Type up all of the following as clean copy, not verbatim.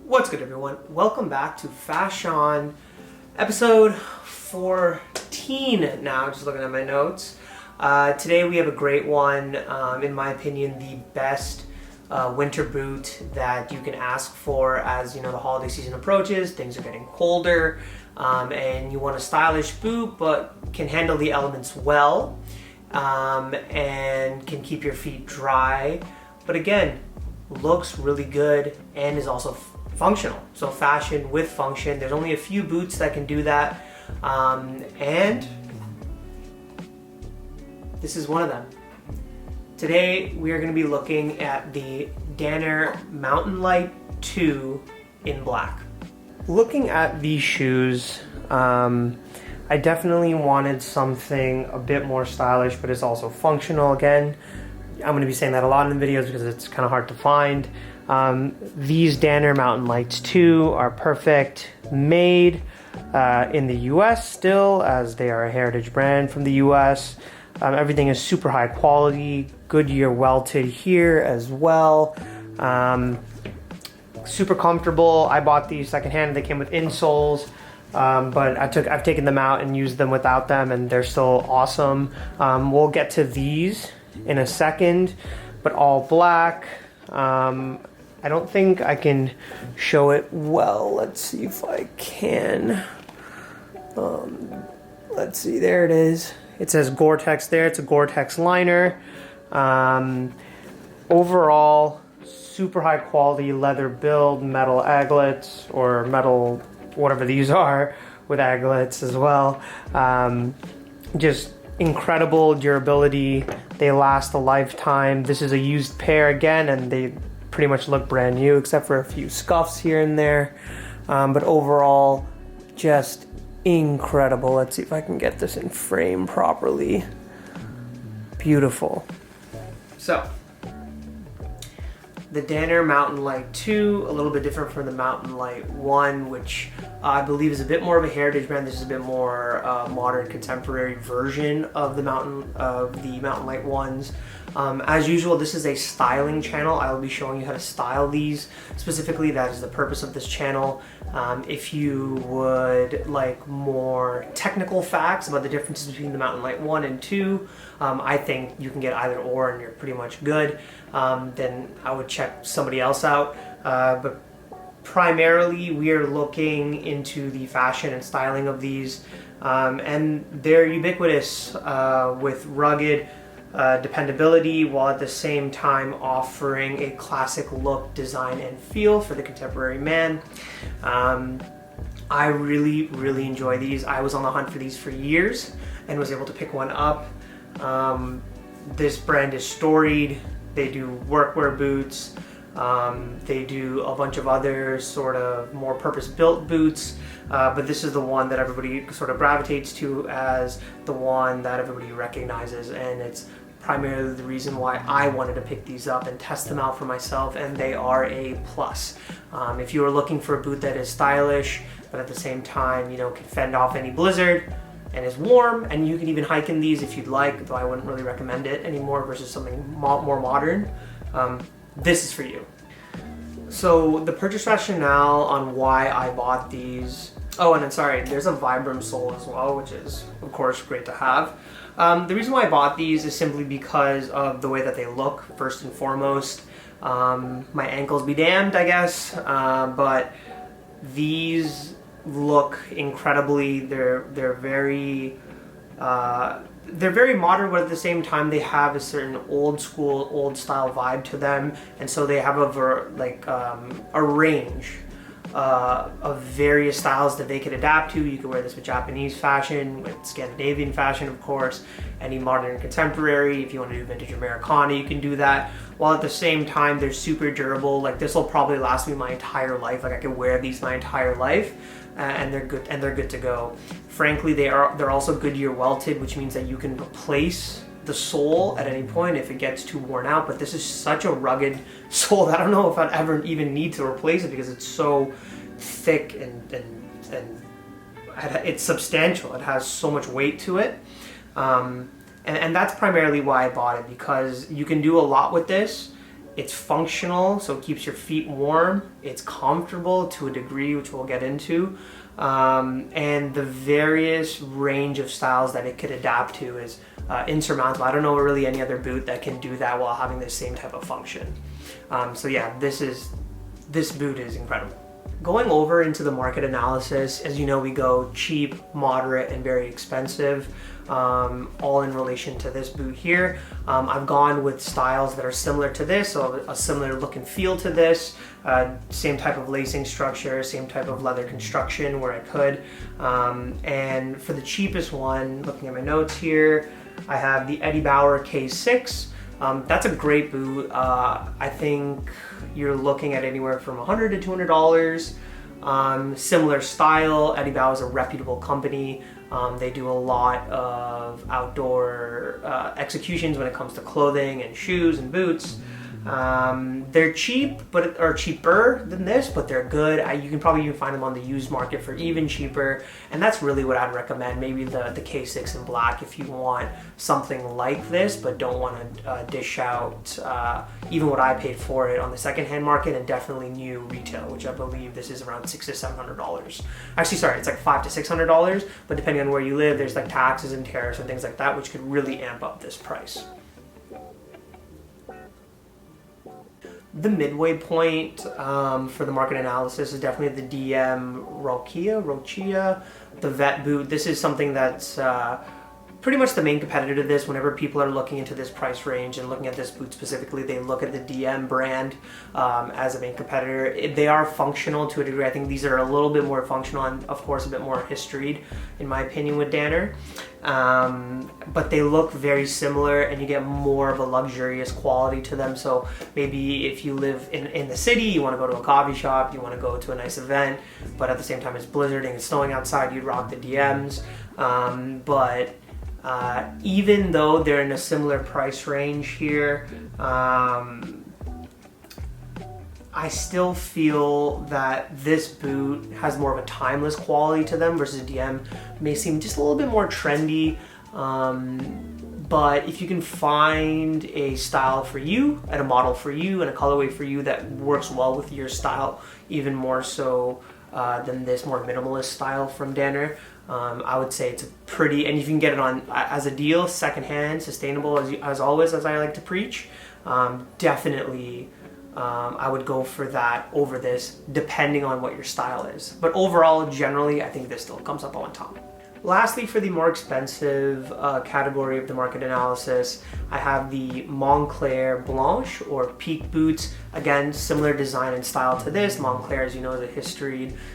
What's good, everyone? Welcome back to FaShaun, episode 14 now, just looking at my notes. Today we have a great one, in my opinion, the best winter boot that you can ask for as the holiday season approaches. Things are getting colder, and you want a stylish boot but can handle the elements well, and can keep your feet dry, but again, looks really good and is also functional. So fashion with function. There's only a few boots that can do that, and this is one of them. Today we are going to be looking at the Danner Mountain Light 2 in black. Looking at these shoes, I definitely wanted something a bit more stylish, but it's also functional. Again, I'm going to be saying that a lot in the videos because it's kind of hard to find. These Danner Mountain Lights 2 are perfect, made in the US still, as they are a heritage brand from the US. Everything is super high quality, Goodyear welted here as well. Super comfortable. I bought these secondhand. They came with insoles, but I've taken them out and used them without them, and they're still awesome. We'll get to these in a second, but all black. I don't think I can show it well. Let's see if I can. Let's see, there it is. It says Gore-Tex there. It's a Gore-Tex liner. Overall, super high quality leather build, metal aglets, or metal, whatever these are, with aglets as well. Just incredible durability. They last a lifetime. This is a used pair again, and they pretty much look brand new except for a few scuffs here and there, but overall just incredible. Let's see if I can get this in frame properly. Beautiful. So the Danner Mountain Light 2, a little bit different from the Mountain Light 1, which I believe is a bit more of a heritage brand. This is a bit more modern, contemporary version of the Mountain Light 1s. As usual, this is a styling channel. I will be showing you how to style these. Specifically, that is the purpose of this channel. If you would like more technical facts about the differences between the Mountain Light 1 and 2, I think you can get either or and you're pretty much good. Then I would check somebody else out. But primarily, we are looking into the fashion and styling of these. And they're ubiquitous with rugged dependability, while at the same time offering a classic look, design, and feel for the contemporary man. I really enjoy these. I was on the hunt for these for years and was able to pick one up. This brand is storied. They do workwear boots. They do a bunch of other sort of more purpose-built boots, but this is the one that everybody sort of gravitates to as the one that everybody recognizes, and it's primarily the reason why I wanted to pick these up and test them out for myself, and they are a plus. If you are looking for a boot that is stylish, but at the same time, can fend off any blizzard, and is warm, and you can even hike in these if you'd like, though I wouldn't really recommend it anymore versus something more modern, this is for you. So the purchase rationale on why I bought these, oh, and then sorry, there's a Vibram sole as well, which is of course great to have. The reason why I bought these is simply because of the way that they look, first and foremost. My ankles be damned, I guess, but these look incredibly. They're very modern, but at the same time they have a certain old school, old style vibe to them, and so they have a range of various styles that they could adapt to. You could wear this with Japanese fashion, with Scandinavian fashion, of course, any modern contemporary. If you want to do vintage Americana, you can do that. While at the same time, they're super durable. Like, this will probably last me my entire life. Like, I could wear these my entire life, and they're good to go. Frankly, they're also Goodyear welted, which means that you can replace the sole at any point if it gets too worn out, but this is such a rugged sole that I don't know if I'd ever even need to replace it because it's so thick and it's substantial. It has so much weight to it, and that's primarily why I bought it, because you can do a lot with this It's functional, so it keeps your feet warm. It's comfortable to a degree, which we'll get into. And the various range of styles that it could adapt to is insurmountable. I don't know really any other boot that can do that while having the same type of function. So yeah, this boot is incredible. Going over into the market analysis, as you know, we go cheap, moderate, and very expensive, all in relation to this boot here. I've gone with styles that are similar to this, so a similar look and feel to this, same type of lacing structure, same type of leather construction where I could. And for the cheapest one, looking at my notes here, I have the Eddie Bauer K6. That's a great boot. I think you're looking at anywhere from $100 to $200. Similar style. Eddie Bauer is a reputable company. They do a lot of outdoor executions when it comes to clothing and shoes and boots. They're cheap, or cheaper than this, but they're good. You can probably even find them on the used market for even cheaper, and that's really what I'd recommend. Maybe the K6 in black if you want something like this, but don't want to dish out even what I paid for it on the secondhand market, and definitely new retail, which I believe this is around $600 to $700. Actually, sorry, it's like $500 to $600, but depending on where you live, there's like taxes and tariffs and things like that, which could really amp up this price. The midway point for the market analysis is definitely the DM Rochia, the vet boot. This is something that's pretty much the main competitor to this. Whenever people are looking into this price range and looking at this boot specifically, they look at the DM brand as a main competitor. They are functional to a degree. I think these are a little bit more functional and of course a bit more historied in my opinion with Danner. But they look very similar and you get more of a luxurious quality to them. So maybe if you live in the city, you want to go to a coffee shop, you want to go to a nice event, but at the same time it's blizzarding and snowing outside, you'd rock the DMs. Even though they're in a similar price range here, I still feel that this boot has more of a timeless quality to them versus DM may seem just a little bit more trendy. But if you can find a style for you and a model for you and a colorway for you that works well with your style, even more so than this more minimalist style from Danner, I would say it's a pretty, and you can get it on as a deal, secondhand, sustainable, as always, as I like to preach. Definitely I would go for that over this, depending on what your style is. But overall, generally, I think this still comes up on top. Lastly, for the more expensive category of the market analysis, I have the Moncler Blanche or Peak boots. Again, similar design and style to this. Moncler, as you know, is a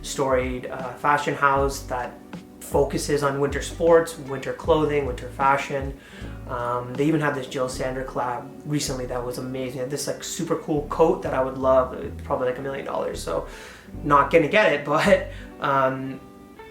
storied fashion house that focuses on winter sports, winter clothing, winter fashion. They even had this Jill Sander collab recently that was amazing. They had this like super cool coat that I would love, probably like $1 million. So not gonna get it, but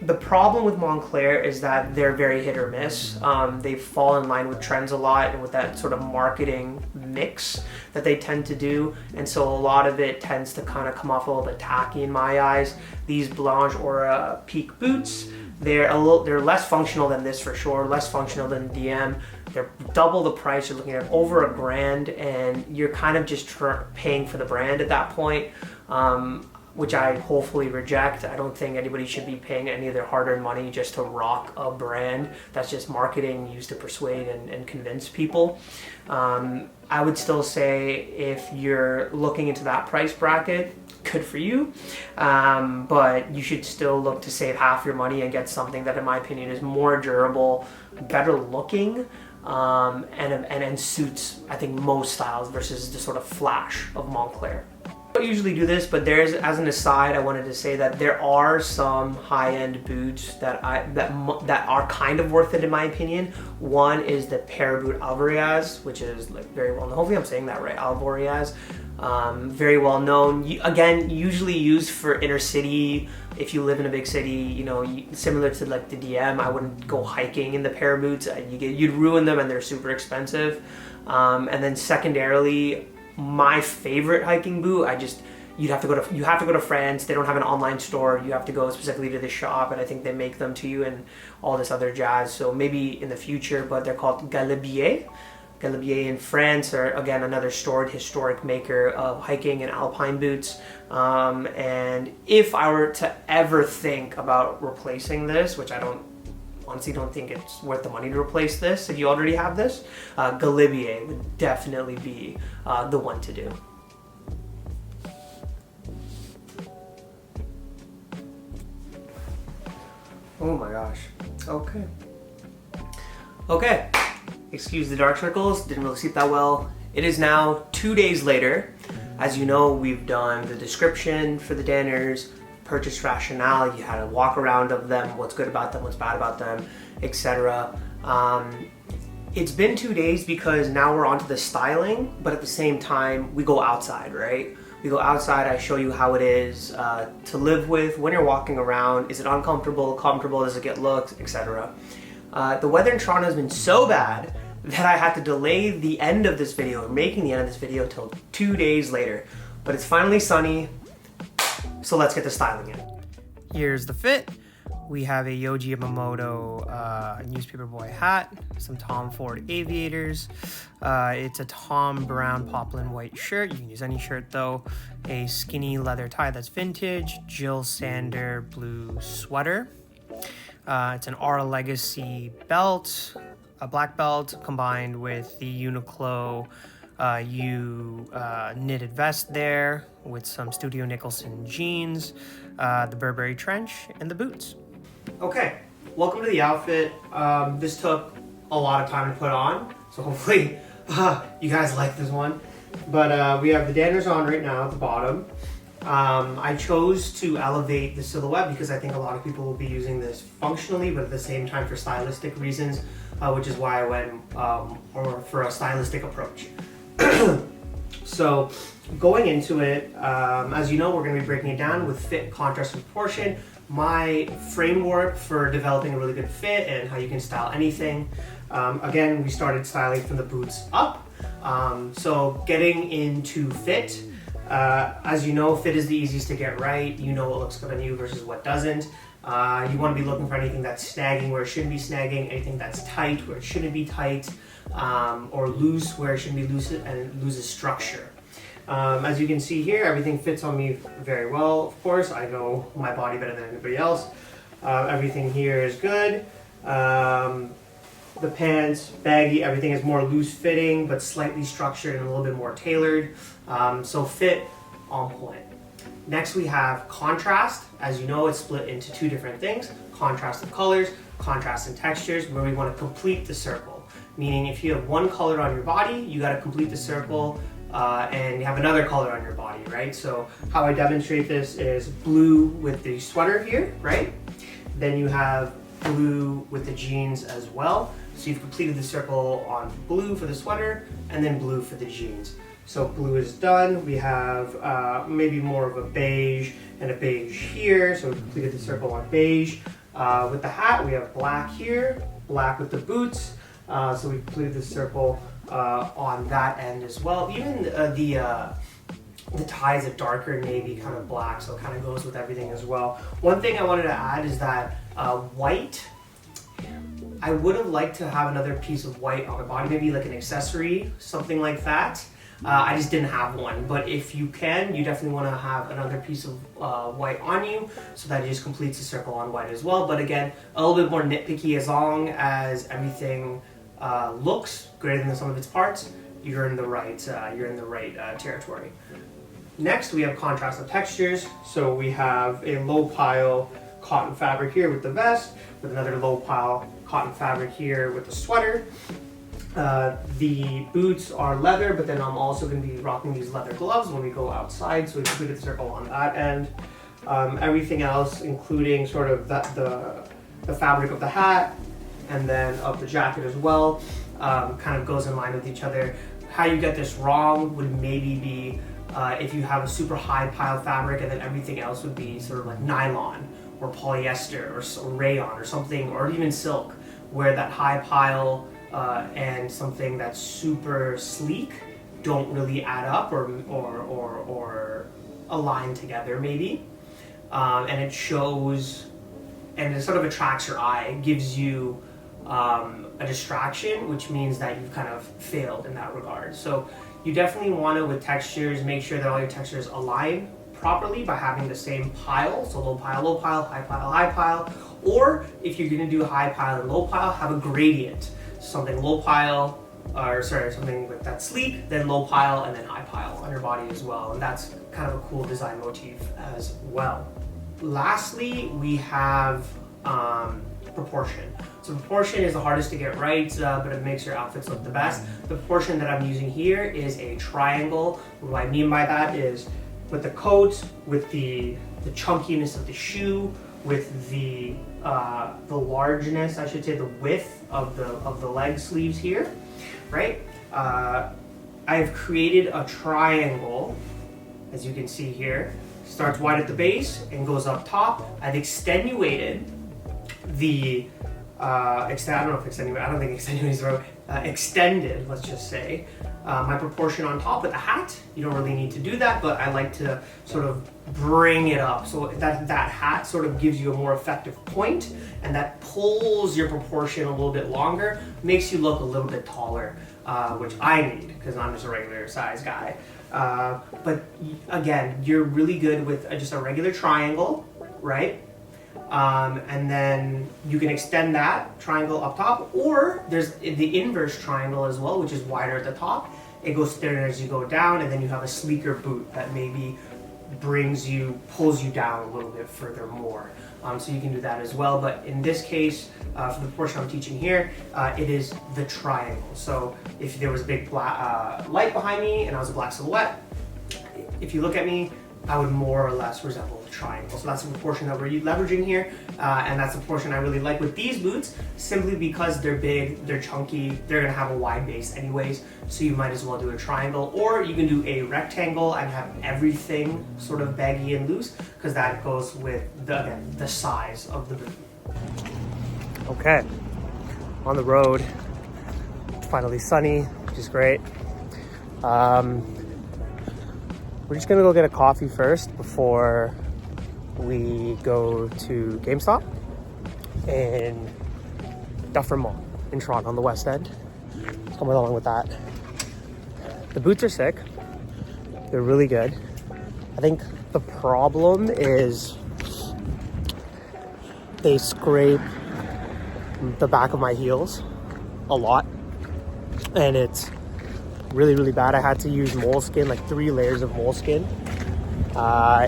the problem with Moncler is that they're very hit or miss. They fall in line with trends a lot and with that sort of marketing mix that they tend to do. And so a lot of it tends to kind of come off a little bit tacky in my eyes. These Blanche or Peak boots, they're less functional than this for sure, less functional than DM. They're double the price. You're looking at over $1,000 and you're kind of just paying for the brand at that point. Which I hopefully reject. I don't think anybody should be paying any of their hard-earned money just to rock a brand. That's just marketing used to persuade and convince people. I would still say if you're looking into that price bracket, good for you, but you should still look to save half your money and get something that in my opinion is more durable, better looking, and suits I think most styles versus the sort of flash of Moncler. I don't usually do this, but as an aside, I wanted to say that there are some high-end boots that are kind of worth it in my opinion. One is the Para boot Alvarez, which is like very well known. Hopefully I'm saying that right, Alvarez. Very well known. Again, usually used for inner city. If you live in a big city, you know, similar to like the DM, I wouldn't go hiking in the Para boots. You'd ruin them and they're super expensive. And then secondarily, my favorite hiking boot, you have to go to France. They don't have an online store. You have to go specifically to the shop, and I think they make them to you and all this other jazz. So maybe in the future, but they're called Galibier. Galibier in France are, again, another storied historic maker of hiking and alpine boots. And if I were to ever think about replacing this, which I honestly don't think it's worth the money to replace this if you already have this, Galibier would definitely be the one to do. Oh my gosh. Okay. Excuse the dark circles, didn't really sleep that well. It is now 2 days later. As you know, we've done the description for the Danners, purchase rationale, you had a walk around of them, what's good about them, what's bad about them, etc. It's been 2 days because now we're onto the styling, but at the same time, we go outside, right? We go outside, I show you how it is to live with when you're walking around. Is it uncomfortable, comfortable, does it get looks, etc. The weather in Toronto has been so bad that I had to delay the end of this video, or making the end of this video, till 2 days later. But it's finally sunny, so let's get the styling in. Here's the fit. We have a Yohji Yamamoto newspaper boy hat, some Tom Ford aviators. It's a Tom Brown poplin white shirt. You can use any shirt though. A skinny leather tie that's vintage. Jill Sander blue sweater. It's an Aura Legacy belt, a black belt combined with the Uniqlo knitted vest there with some Studio Nicholson jeans, the Burberry trench, and the boots. Okay, welcome to the outfit. This took a lot of time to put on, so hopefully you guys like this one. But we have the Danners on right now at the bottom. I chose to elevate the silhouette because I think a lot of people will be using this functionally, but at the same time for stylistic reasons, which is why I went for a stylistic approach. So going into it, as you know, we're going to be breaking it down with fit, contrast, and proportion. My framework for developing a really good fit and how you can style anything. Again, we started styling from the boots up. So getting into fit, as you know, fit is the easiest to get right. You know what looks good on you versus what doesn't. You want to be looking for anything that's snagging where it shouldn't be snagging, anything that's tight where it shouldn't be tight, or loose where it shouldn't be loose and loses structure. As you can see here, everything fits on me very well. Of course, I know my body better than anybody else. Everything here is good. The pants, baggy, everything is more loose fitting, but slightly structured and a little bit more tailored. So fit on point. Next we have contrast. As you know, it's split into two different things: contrast of colors, contrast in textures, where we want to complete the circle. Meaning if you have one color on your body, you got to complete the circle and you have another color on your body, right? So how I demonstrate this is blue with the sweater here, right? Then you have blue with the jeans as well. So you've completed the circle on blue for the sweater and then blue for the jeans. So blue is done. We have maybe more of a beige and a beige here. So we completed the circle on beige. With the hat, we have black here, black with the boots. So we completed the circle on that end as well. Even the tie is a darker navy kind of black, so it kind of goes with everything as well. One thing I wanted to add is that white, I would have liked to have another piece of white on the body, maybe like an accessory, something like that. I just didn't have one, but if you can, you definitely want to have another piece of white on you, so that it just completes the circle on white as well. But again, a little bit more nitpicky. As long as everything looks greater than the sum of its parts, you're in the right territory. Next, we have contrast of textures. So we have a low pile cotton fabric here with the vest, with another low pile cotton fabric here with the sweater. The boots are leather, but then I'm also going to be rocking these leather gloves when we go outside, so we completed the circle on that end. Everything else, including sort of the fabric of the hat and then of the jacket as well, kind of goes in line with each other. How you get this wrong would maybe be if you have a super high pile fabric and then everything else would be sort of like nylon or polyester or rayon or something, or even silk, where that high pile and something that's super sleek don't really add up or align together maybe. And it shows, and it sort of attracts your eye, gives you a distraction, which means that you've kind of failed in that regard. So you definitely want to, with textures, make sure that all your textures align properly by having the same pile. So low pile, high pile, high pile. Or if you're going to do high pile and low pile, have a gradient. Something low pile, or sorry, something with that sleek, then low pile, and then high pile on your body as well. And that's kind of a cool design motif as well. Lastly, we have proportion. So proportion is the hardest to get right, but it makes your outfits look the best. The proportion that I'm using here is a triangle. What I mean by that is with the coat, with the chunkiness of the shoe, with the largeness, I should say, the width of the leg sleeves here, right? I've created a triangle, as you can see here. Starts wide at the base and goes up top. I've extenuated the I don't know if extenuated, I don't think extenuated is the right word. Extended, let's just say, my proportion on top with the hat. You don't really need to do that, but I like to sort of bring it up so that hat sort of gives you a more effective point, and that pulls your proportion a little bit longer, makes you look a little bit taller, which I need because I'm just a regular size guy. But again, you're really good with just a regular triangle, right? And then you can extend that triangle up top, or there's the inverse triangle as well, which is wider at the top. It goes thinner as you go down, and then you have a sleeker boot that maybe pulls you down a little bit further more. So you can do that as well. But in this case, for the portion I'm teaching here, it is the triangle. So if there was a big black, light behind me and I was a black silhouette, if you look at me, I would more or less resemble the triangle. So that's the proportion that we're leveraging here, and that's the portion I really like with these boots, simply because they're big, they're chunky, they're gonna have a wide base anyways, so you might as well do a triangle, or you can do a rectangle and have everything sort of baggy and loose, because that goes with, the size of the boot. Okay, on the road, it's finally sunny, which is great. We're just gonna go get a coffee first before we go to GameStop in Dufferin Mall in Toronto on the West End. Come along with that. The boots are sick. They're really good. I think the problem is they scrape the back of my heels a lot, and it's really bad. I had to use moleskin, like 3 layers of moleskin,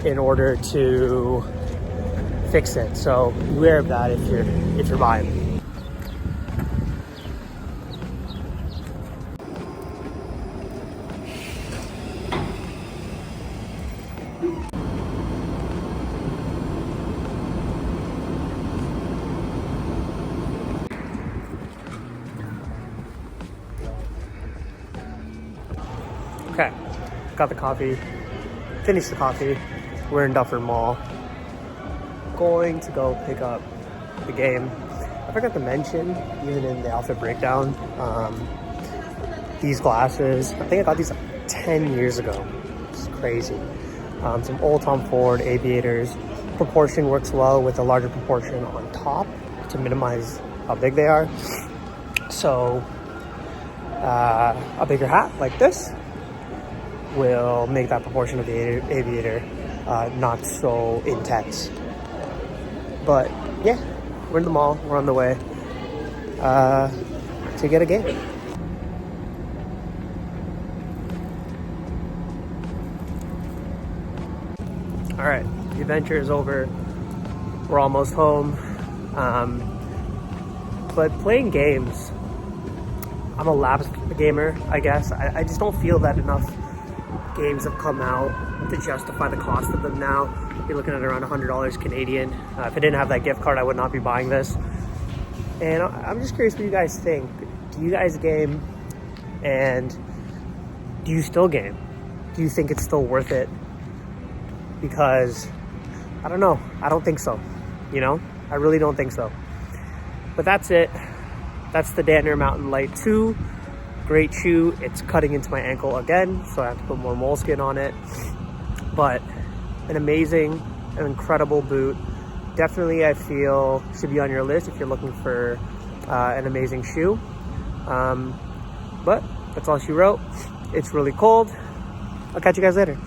in order to fix it. So beware of that if you're buying. Okay, got the coffee, finished the coffee. We're in Dufferin Mall. Going to go pick up the game. I forgot to mention, even in the outfit breakdown, these glasses, I think I got these 10 years ago. It's crazy. Some old Tom Ford aviators. Proportion works well with a larger proportion on top to minimize how big they are. So a bigger hat like this will make that proportion of the aviator not so intense. But yeah, we're in the mall, we're on the way to get a game. All right, the adventure is over. We're almost home. But playing games, I'm a lapsed gamer, I guess. I just don't feel that enough games have come out to justify the cost of them now. You're looking at around $100 Canadian. If I didn't have that gift card, I would not be buying this. And I'm just curious what you guys think. Do you guys game? And do you still game? Do you think it's still worth it? Because I don't know. I don't think so. You know, I really don't think so. But that's it. That's the Danner Mountain Light 2. Great shoe. It's cutting into my ankle again, so I have to put more moleskin on it. But an amazing, an incredible boot. Definitely, I feel, should be on your list if you're looking for an amazing shoe. But that's all she wrote. It's really cold. I'll catch you guys later.